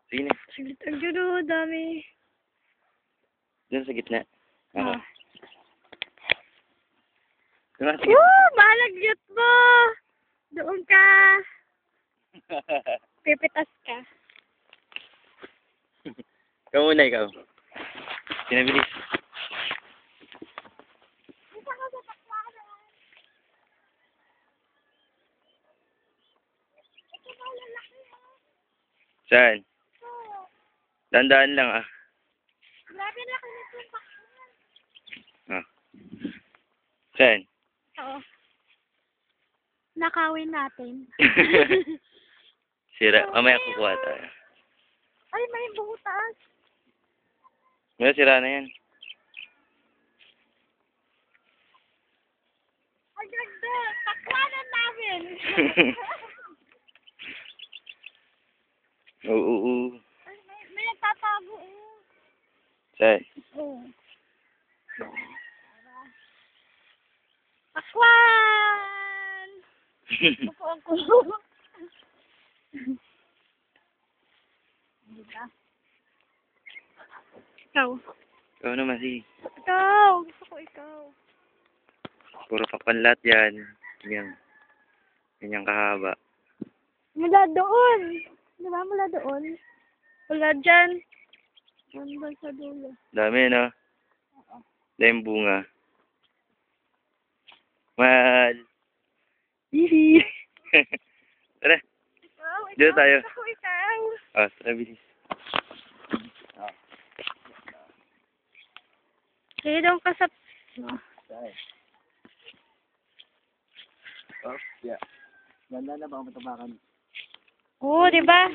Sige na. Saglit ang duro, dami. Doon sa gitna. Ako. Ah. Doon sa Woo! Malagyot mo! Doon ka. Pipitas ka. Ikaw muna, ikaw. Pinabilis. Saan? Dandaan lang ah. Grabe na kami itong pakwan. Ah. Saan? Oo. Nakawin natin. Sira. Mamaya kukuha tayo. Ay, may butas. May sira na yan. Ay, ganda. Pakwanan namin. Oo. Ay, may nagtatago eh. Saan? Oo. Pakwan! Ako ako. Diba? Ikaw. Ikaw naman, sige. Ikaw. Gusto ko ikaw. Puro papanlat yan. Yan. Ganyang kahaba. Mula doon. Diba mula doon? Mula dyan. Mula sa dulo. Dami, no? Oo. Dahil bunga. Mahal. Hihi. Tara. Ikaw. Dito tayo. Gusto ko ikaw. Ah, tara, bilis. Kaya doon ka sa... Oh, yeah. Ganda na ba ang matabakan? Oo, diba?